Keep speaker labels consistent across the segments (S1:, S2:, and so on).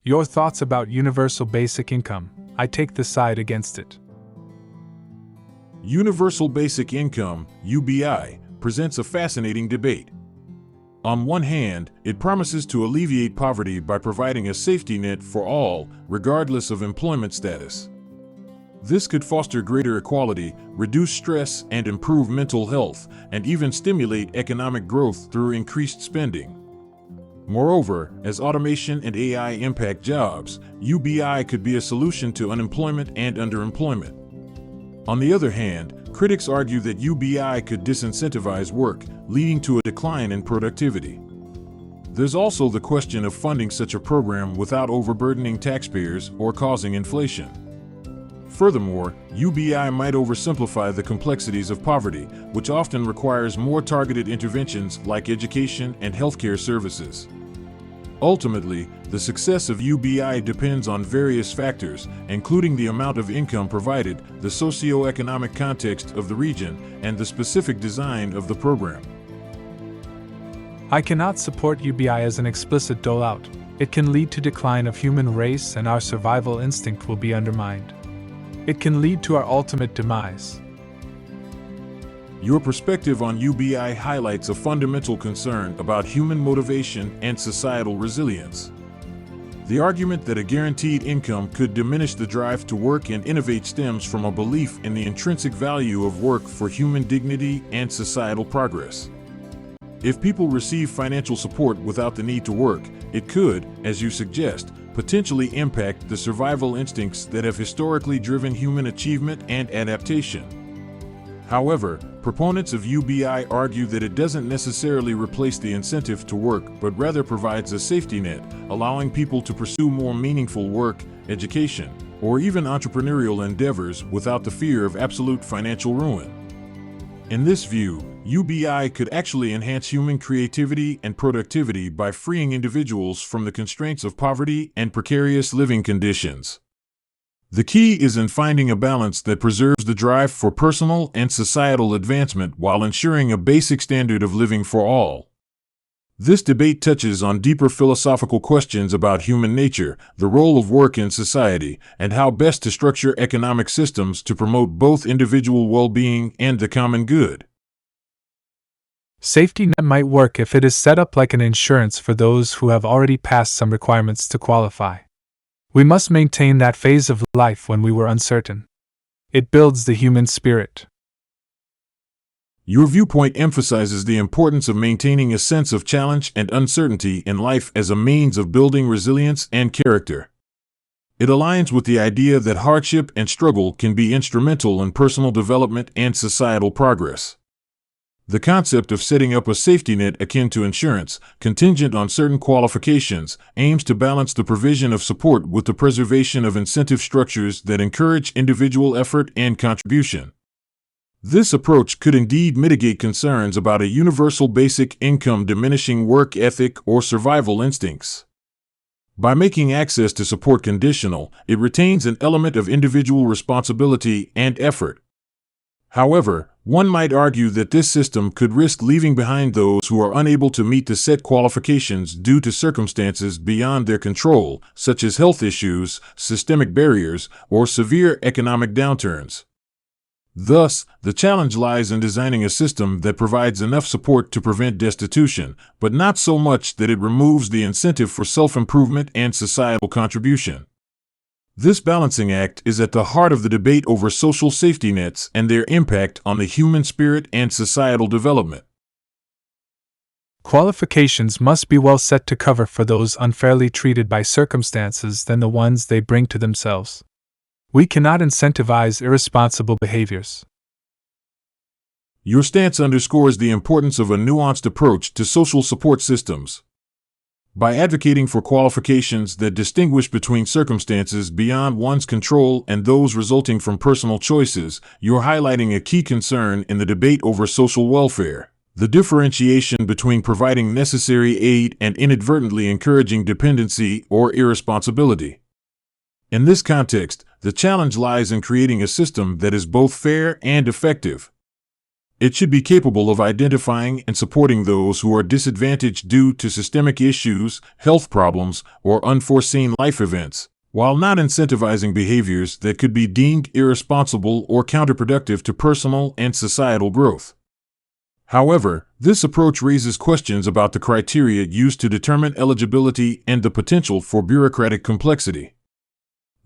S1: Your thoughts about universal basic income? I take the side against it.
S2: Universal basic income, UBI, presents a fascinating debate. On one hand, it promises to alleviate poverty by providing a safety net for all, regardless of employment status. This could foster greater equality, reduce stress, and improve mental health, and even stimulate economic growth through increased spending. Moreover, as automation and AI impact jobs, UBI could be a solution to unemployment and underemployment. On the other hand, critics argue that UBI could disincentivize work, leading to a decline in productivity. There's also the question of funding such a program without overburdening taxpayers or causing inflation. Furthermore, UBI might oversimplify the complexities of poverty, which often requires more targeted interventions like education and healthcare services. Ultimately, the success of UBI depends on various factors, including the amount of income provided, the socio-economic context of the region, and the specific design of the program.
S1: I cannot support UBI as an explicit dole-out. It can lead to decline of human race and our survival instinct will be undermined. It can lead to our ultimate demise.
S2: Your perspective on UBI highlights a fundamental concern about human motivation and societal resilience. The argument that a guaranteed income could diminish the drive to work and innovate stems from a belief in the intrinsic value of work for human dignity and societal progress. If people receive financial support without the need to work, it could, as you suggest, potentially impact the survival instincts that have historically driven human achievement and adaptation. However, proponents of UBI argue that it doesn't necessarily replace the incentive to work, but rather provides a safety net, allowing people to pursue more meaningful work, education, or even entrepreneurial endeavors without the fear of absolute financial ruin. In this view, UBI could actually enhance human creativity and productivity by freeing individuals from the constraints of poverty and precarious living conditions. The key is in finding a balance that preserves the drive for personal and societal advancement while ensuring a basic standard of living for all. This debate touches on deeper philosophical questions about human nature, the role of work in society, and how best to structure economic systems to promote both individual well-being and the common good.
S1: Safety net might work if it is set up like an insurance for those who have already passed some requirements to qualify. We must maintain that phase of life when we were uncertain. It builds the human spirit.
S2: Your viewpoint emphasizes the importance of maintaining a sense of challenge and uncertainty in life as a means of building resilience and character. It aligns with the idea that hardship and struggle can be instrumental in personal development and societal progress. The concept of setting up a safety net akin to insurance, contingent on certain qualifications, aims to balance the provision of support with the preservation of incentive structures that encourage individual effort and contribution. This approach could indeed mitigate concerns about a universal basic income diminishing work ethic or survival instincts. By making access to support conditional, it retains an element of individual responsibility and effort. However, one might argue that this system could risk leaving behind those who are unable to meet the set qualifications due to circumstances beyond their control, such as health issues, systemic barriers, or severe economic downturns. Thus, the challenge lies in designing a system that provides enough support to prevent destitution, but not so much that it removes the incentive for self-improvement and societal contribution. This balancing act is at the heart of the debate over social safety nets and their impact on the human spirit and societal development.
S1: Qualifications must be well set to cover for those unfairly treated by circumstances than the ones they bring to themselves. We cannot incentivize irresponsible behaviors.
S2: Your stance underscores the importance of a nuanced approach to social support systems. By advocating for qualifications that distinguish between circumstances beyond one's control and those resulting from personal choices, you're highlighting a key concern in the debate over social welfare: the differentiation between providing necessary aid and inadvertently encouraging dependency or irresponsibility. In this context, the challenge lies in creating a system that is both fair and effective. It should be capable of identifying and supporting those who are disadvantaged due to systemic issues, health problems, or unforeseen life events, while not incentivizing behaviors that could be deemed irresponsible or counterproductive to personal and societal growth. However, this approach raises questions about the criteria used to determine eligibility and the potential for bureaucratic complexity.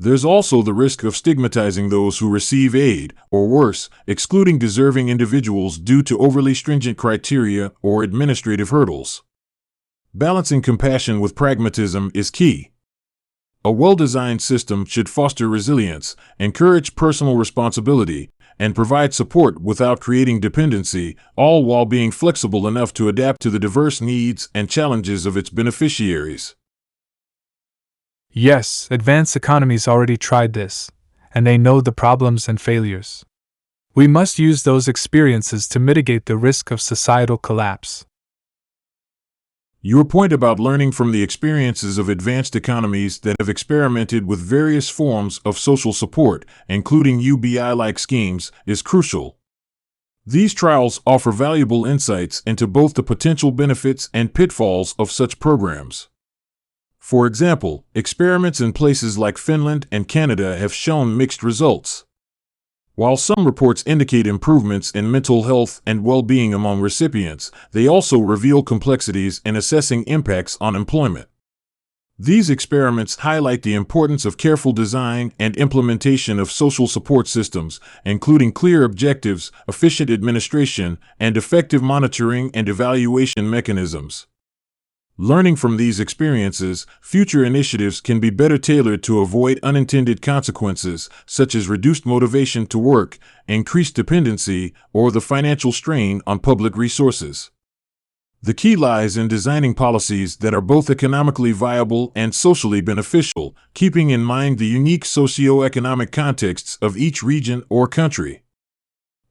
S2: There's also the risk of stigmatizing those who receive aid, or worse, excluding deserving individuals due to overly stringent criteria or administrative hurdles. Balancing compassion with pragmatism is key. A well-designed system should foster resilience, encourage personal responsibility, and provide support without creating dependency, all while being flexible enough to adapt to the diverse needs and challenges of its beneficiaries.
S1: Yes, advanced economies already tried this, and they know the problems and failures. We must use those experiences to mitigate the risk of societal collapse.
S2: Your point about learning from the experiences of advanced economies that have experimented with various forms of social support, including UBI-like schemes, is crucial. These trials offer valuable insights into both the potential benefits and pitfalls of such programs. For example, experiments in places like Finland and Canada have shown mixed results. While some reports indicate improvements in mental health and well-being among recipients, they also reveal complexities in assessing impacts on employment. These experiments highlight the importance of careful design and implementation of social support systems, including clear objectives, efficient administration, and effective monitoring and evaluation mechanisms. Learning from these experiences, future initiatives can be better tailored to avoid unintended consequences, such as reduced motivation to work, increased dependency, or the financial strain on public resources. The key lies in designing policies that are both economically viable and socially beneficial, keeping in mind the unique socio-economic contexts of each region or country.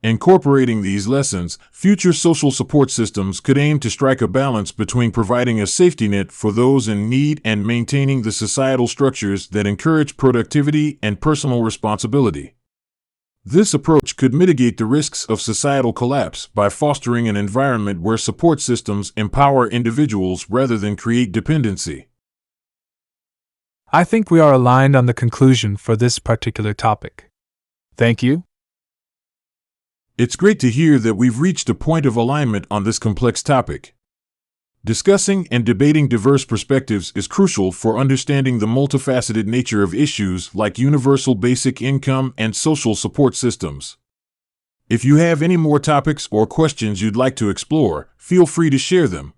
S2: Incorporating these lessons, future social support systems could aim to strike a balance between providing a safety net for those in need and maintaining the societal structures that encourage productivity and personal responsibility. This approach could mitigate the risks of societal collapse by fostering an environment where support systems empower individuals rather than create dependency.
S1: I think we are aligned on the conclusion for this particular topic. Thank you.
S2: It's great to hear that we've reached a point of alignment on this complex topic. Discussing and debating diverse perspectives is crucial for understanding the multifaceted nature of issues like universal basic income and social support systems. If you have any more topics or questions you'd like to explore, feel free to share them.